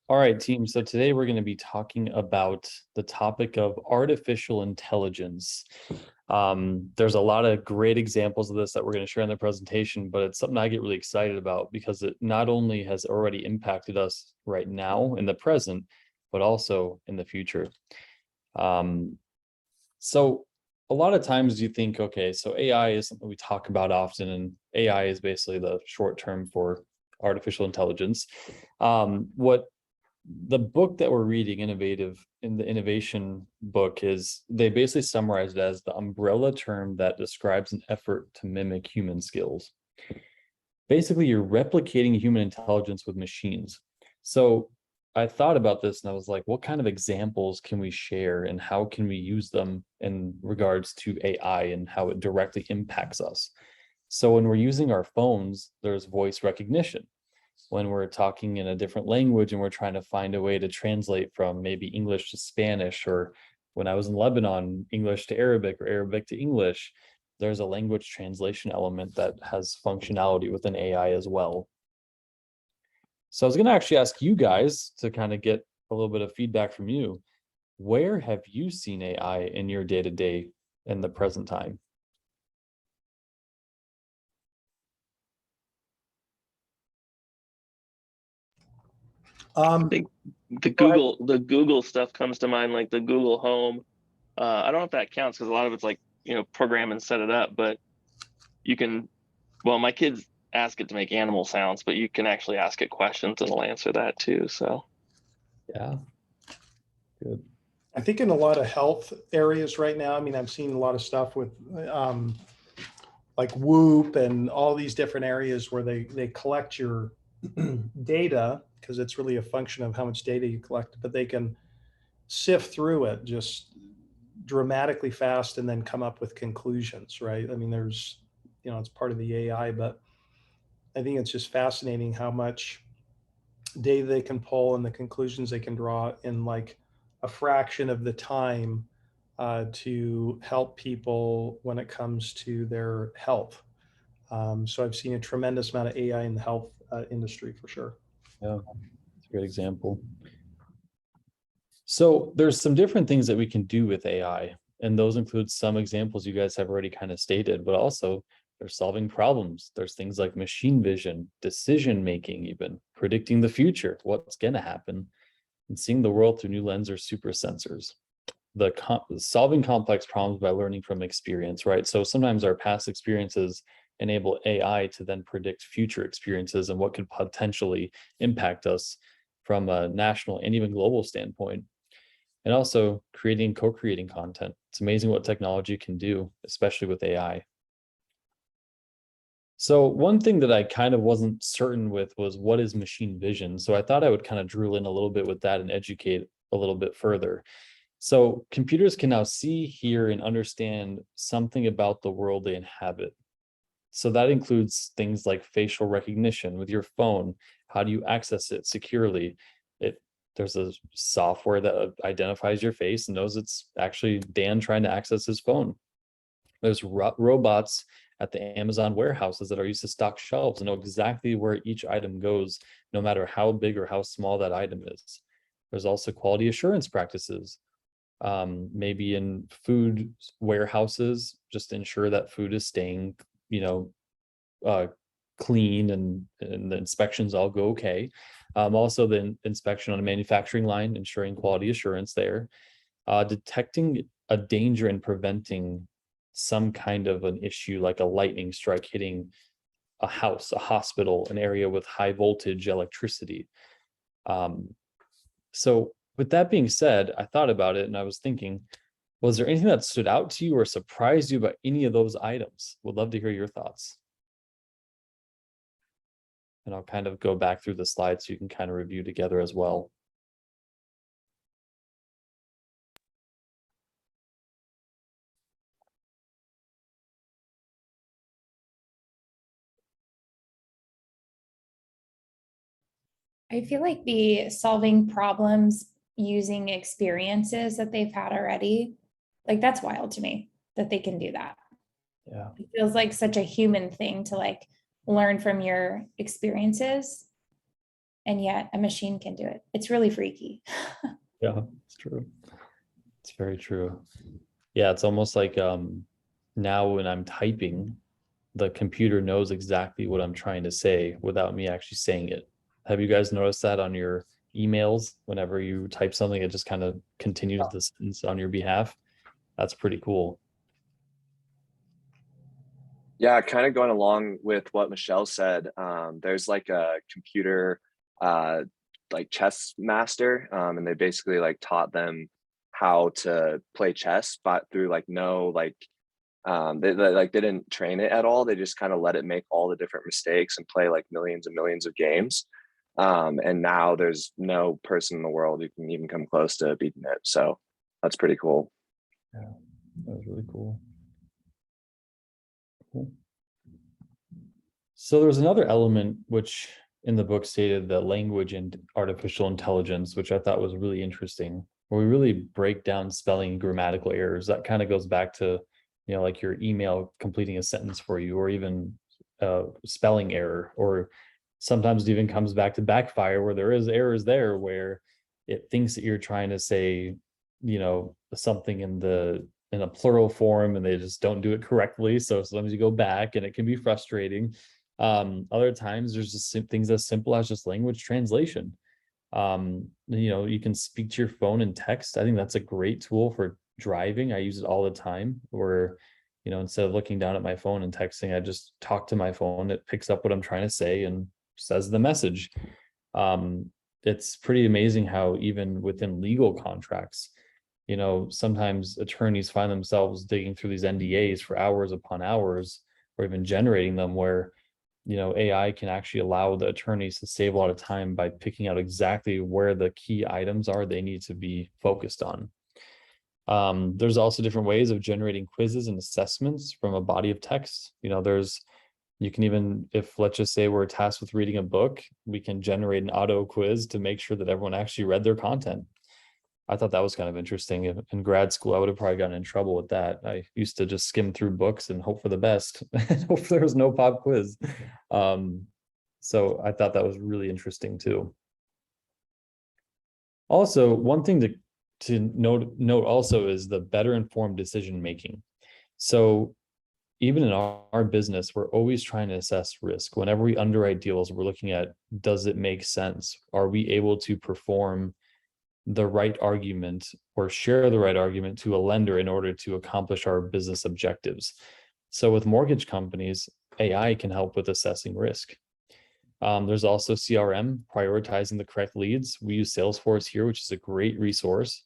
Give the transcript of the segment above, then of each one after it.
All right, team. So today we're going to be talking about the topic of artificial intelligence. There's a lot of great examples of this that we're going to share in the presentation, but it's something I get really excited about because it not only has already impacted us right now in the present, but also in the future. So a lot of times you think, okay, so AI is something we talk about often, and AI is basically the short term for artificial intelligence. What the book that we're reading, Innovative, in the innovation book, is they basically summarize it as the umbrella term that describes an effort to mimic human skills. Basically, you're replicating human intelligence with machines. So I thought about this and I was like, what kind of examples can we share and how can we use them in regards to AI and how it directly impacts us? So when we're using our phones, there's voice recognition. When we're talking in a different language and we're trying to find a way to translate from maybe English to Spanish, or when I was in Lebanon, English to Arabic or Arabic to English, there's a language translation element that has functionality within AI as well. So I was going to actually ask you guys to kind of get a little bit of feedback from you. Where have you seen AI in your day-to-day in the present time? I think the Google stuff comes to mind, like the Google Home. I don't know if that counts because a lot of it's like, program and set it up, but you can, well, my kids ask it to make animal sounds, but you can actually ask it questions and it'll answer that too. So Yeah, good. I think in a lot of health areas right now, I mean, I'm seeing a lot of stuff with like Whoop and all these different areas where they collect your data, because it's really a function of how much data you collect, but they can sift through it just dramatically fast and then come up with conclusions, right? I mean, there's, it's part of the AI, but I think it's just fascinating how much data they can pull and the conclusions they can draw in like a fraction of the time to help people when it comes to their health. So I've seen a tremendous amount of AI in the health industry for sure. Yeah, it's a great example. So there's some different things that we can do with AI, and those include some examples you guys have already kind of stated, but also they're solving problems. There's things like machine vision, decision making, even predicting the future, what's going to happen, and seeing the world through new lens or super sensors. Solving complex problems by learning from experience, right? So sometimes our past experiences enable AI to then predict future experiences and what could potentially impact us from a national and even global standpoint. And also creating, co-creating content. It's amazing what technology can do, especially with AI. So one thing that I kind of wasn't certain with was, what is machine vision? So I thought I would kind of drill in a little bit with that and educate a little bit further. So computers can now see, hear, and understand something about the world they inhabit. So that includes things like facial recognition with your phone. How do you access it securely? There's a software that identifies your face and knows it's actually Dan trying to access his phone. There's robots at the Amazon warehouses that are used to stock shelves and know exactly where each item goes, no matter how big or how small that item is. There's also quality assurance practices, maybe in food warehouses, just to ensure that food is staying, clean and the inspections all go okay. Also the inspection on a manufacturing line, ensuring quality assurance there, detecting a danger and preventing some kind of an issue like a lightning strike hitting a house, a hospital, an area with high voltage electricity. So with that being said, I thought about it and I was thinking, was there anything that stood out to you or surprised you about any of those items? Would love to hear your thoughts. And I'll kind of go back through the slides so you can kind of review together as well. I feel like the solving problems using experiences that they've had already, like that's wild to me that they can do that. Yeah. It feels like such a human thing to like learn from your experiences. and yet a machine can do it. It's really freaky. Yeah, it's true. It's very true. Yeah, it's almost like now when I'm typing, the computer knows exactly what I'm trying to say without me actually saying it. Have you guys noticed that on your emails? Whenever you type something, it just kind of continues the sentence on your behalf. That's pretty cool. Yeah, kind of going along with what Michelle said, there's like a computer uh, like chess master, and they basically like taught them how to play chess, but through like no like they didn't train it at all. They just kind of let it make all the different mistakes and play like millions and millions of games. And now there's no person in the world who can even come close to beating it. So that's pretty cool. Yeah, that was really cool. Cool. So there's another element which in the book stated that language and artificial intelligence, which I thought was really interesting, where we really break down spelling and grammatical errors. That kind of goes back to, you know, like your email completing a sentence for you, or even spelling error, or sometimes it even comes back to backfire where there is errors there where it thinks that you're trying to say, you know, something in a plural form and they just don't do it correctly. So sometimes you go back and it can be frustrating. Other times there's just things as simple as just language translation. You know, you can speak to your phone and text. I think that's a great tool for driving. I use it all the time where, you know, instead of looking down at my phone and texting, I just talk to my phone. It picks up what I'm trying to say and says the message. It's pretty amazing how even within legal contracts, you know, sometimes attorneys find themselves digging through these NDAs for hours upon hours, or even generating them where, you know, AI can actually allow the attorneys to save a lot of time by picking out exactly where the key items are they need to be focused on. There's also different ways of generating quizzes and assessments from a body of text. You know, you can even, if let's just say we're tasked with reading a book, we can generate an auto quiz to make sure that everyone actually read their content. I thought that was kind of interesting. In grad school, I would have probably gotten in trouble with that. I used to just skim through books and hope for the best, and hope there was no pop quiz. So I thought that was really interesting too. Also, one thing to note also is the better informed decision making. So even in our business, we're always trying to assess risk. Whenever we underwrite deals, we're looking at, does it make sense? Are we able to perform the right argument or share the right argument to a lender in order to accomplish our business objectives? So with mortgage companies, AI can help with assessing risk. There's also CRM, prioritizing the correct leads. We use Salesforce here, which is a great resource.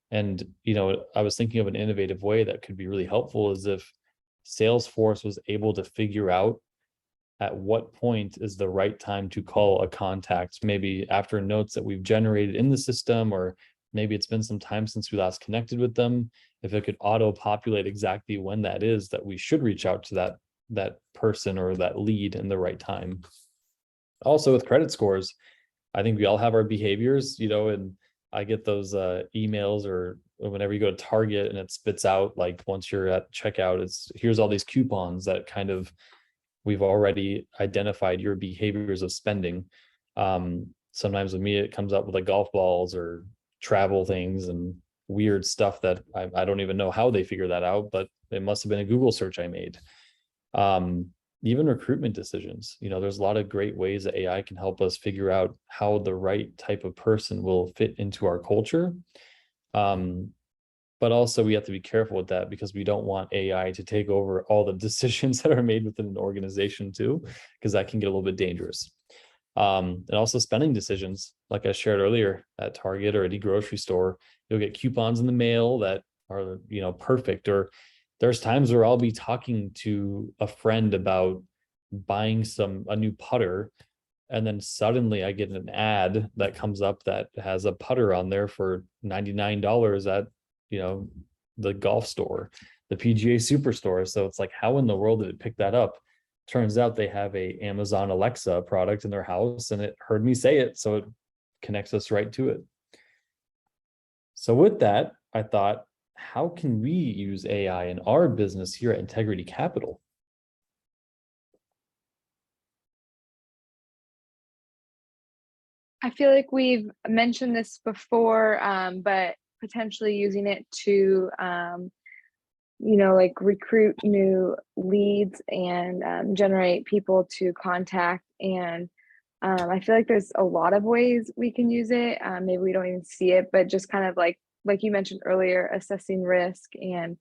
And, you know, I was thinking of an innovative way that could be really helpful is if Salesforce was able to figure out at what point is the right time to call a contact, maybe after notes that we've generated in the system, or maybe it's been some time since we last connected with them. If it could auto populate exactly when that is that we should reach out to that person or that lead in the right time. Also with credit scores, I think we all have our behaviors, you know, and I get those emails or whenever you go to Target and it spits out, like once you're at checkout, it's here's all these coupons that kind of, we've already identified your behaviors of spending. Sometimes with me, it comes up with like golf balls or travel things and weird stuff that I don't even know how they figure that out, but it must have been a Google search I made. Even recruitment decisions, you know, there's a lot of great ways that AI can help us figure out how the right type of person will fit into our culture. But also we have to be careful with that because we don't want AI to take over all the decisions that are made within an organization too, because that can get a little bit dangerous. And also spending decisions, like I shared earlier at Target or any grocery store, you'll get coupons in the mail that are, you know, perfect. Or there's times where I'll be talking to a friend about buying a new putter, and then suddenly I get an ad that comes up that has a putter on there for $99 at, you know, the golf store, the PGA Superstore. So it's like, how in the world did it pick that up? Turns out they have a Amazon Alexa product in their house and it heard me say it, so it connects us right to it. So with that, I thought, how can we use AI in our business here at Integrity Capital? I feel like we've mentioned this before, but potentially using it to, like recruit new leads and generate people to contact. And I feel like there's a lot of ways we can use it. Maybe we don't even see it, but just kind of like you mentioned earlier, assessing risk and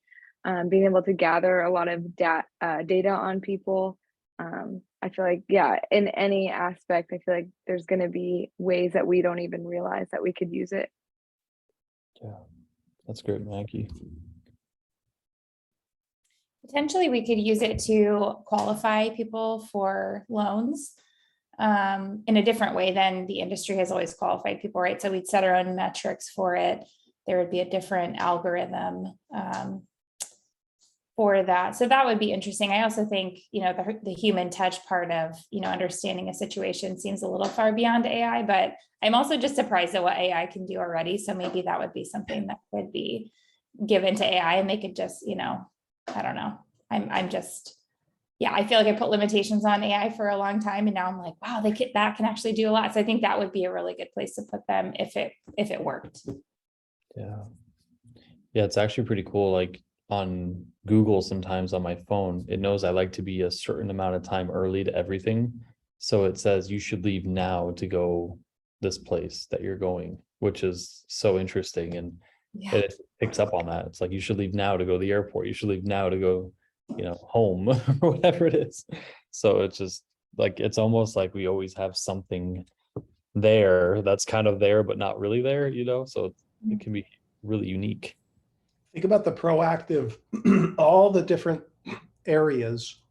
being able to gather a lot of data on people. I feel like, yeah, in any aspect, I feel like there's going to be ways that we don't even realize that we could use it. Yeah, that's great, Maggie. Potentially, we could use it to qualify people for loans in a different way than the industry has always qualified people, right? So we'd set our own metrics for it. There would be a different algorithm for that. So that would be interesting. I also think, the human touch part of, understanding a situation seems a little far beyond AI, but I'm also just surprised at what AI can do already. So maybe that would be something that could be given to AI and they could just, I don't know. I'm just, yeah, I feel like I put limitations on AI for a long time. And now I'm like, wow, that can actually do a lot. So I think that would be a really good place to put them if it worked. Yeah. Yeah, it's actually pretty cool. Like on Google, sometimes on my phone, it knows I like to be a certain amount of time early to everything. So it says you should leave now to go this place that you're going, which is so interesting. And Yeah. it picks up on that. It's like you should leave now to go to the airport. You should leave now to go, home or whatever it is. So it's just like it's almost like we always have something there that's kind of there, but not really there, so it can be really unique. Think about the proactive, all the different areas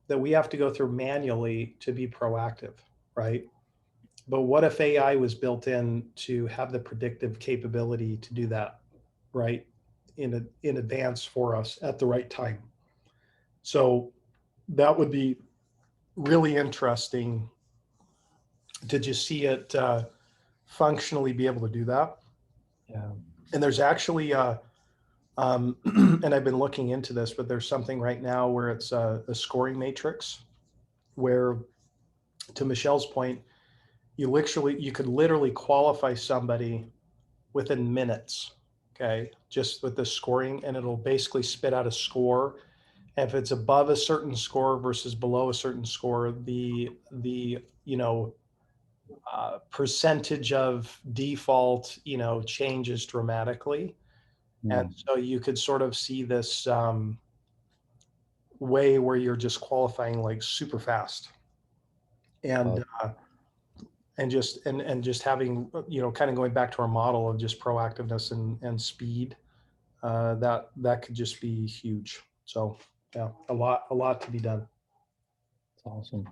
that we have to go through manually to be proactive, right? But what if AI was built in to have the predictive capability to do that, right? In advance for us at the right time. So that would be really interesting to just see it functionally be able to do that. Yeah. And there's actually and I've been looking into this, but there's something right now where it's a scoring matrix where, to Michelle's point, you could literally qualify somebody within minutes, okay, just with the scoring, and it'll basically spit out a score. And if it's above a certain score versus below a certain score, the percentage of default, changes dramatically. And so you could sort of see this way where you're just qualifying like super fast. And just having, kind of going back to our model of just proactiveness and speed, that could just be huge. So yeah, a lot to be done. It's awesome.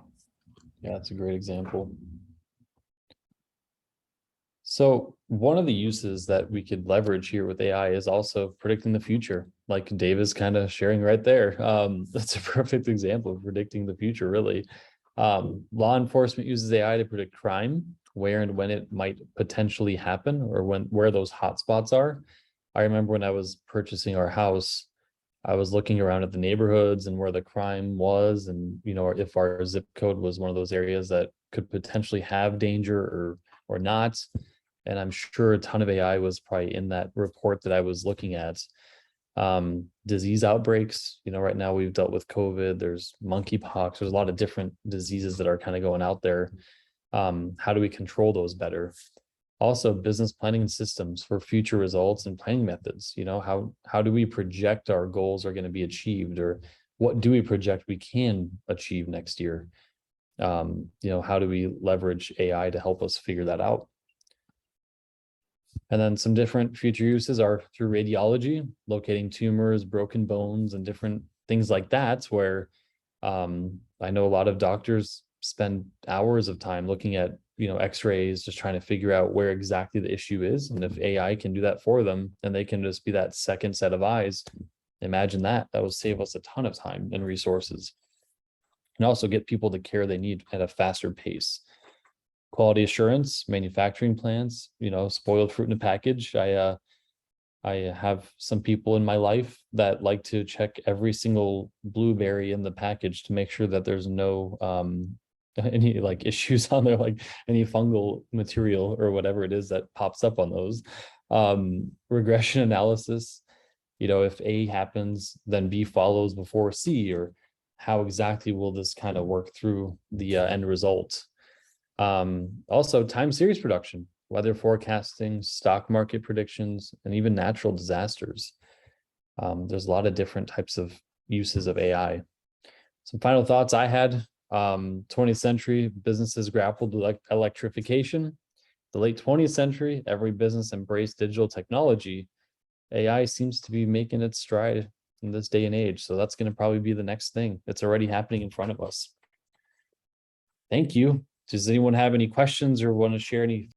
Yeah, it's a great example. So one of the uses that we could leverage here with AI is also predicting the future, like Dave is kind of sharing right there. That's a perfect example of predicting the future, really. Law enforcement uses AI to predict crime, where and when it might potentially happen, or where those hotspots are. I remember when I was purchasing our house, I was looking around at the neighborhoods and where the crime was, and if our zip code was one of those areas that could potentially have danger or not. And I'm sure a ton of AI was probably in that report that I was looking at. Disease outbreaks, right now we've dealt with COVID, there's monkeypox, there's a lot of different diseases that are kind of going out there. How do we control those better? Also, business planning and systems for future results and planning methods. How do we project our goals are going to be achieved, or what do we project we can achieve next year? How do we leverage AI to help us figure that out? And then some different future uses are through radiology, locating tumors, broken bones, and different things like that, where I know a lot of doctors spend hours of time looking at x-rays, just trying to figure out where exactly the issue is. And if AI can do that for them, then they can just be that second set of eyes. Imagine that will save us a ton of time and resources, and also get people the care they need at a faster pace. Quality assurance, manufacturing plants, spoiled fruit in a package. I have some people in my life that like to check every single blueberry in the package to make sure that there's no any like issues on there, like any fungal material or whatever it is that pops up on those. Regression analysis, if A happens, then B follows before C, or how exactly will this kind of work through the end result? Also time series production, weather forecasting, stock market predictions, and even natural disasters. There's a lot of different types of uses of AI. Some final thoughts I had. 20th century, businesses grappled with electrification. The late 20th century, every business embraced digital technology. AI seems to be making its stride in this day and age. So that's going to probably be the next thing. It's already happening in front of us. Thank you. Does anyone have any questions or want to share any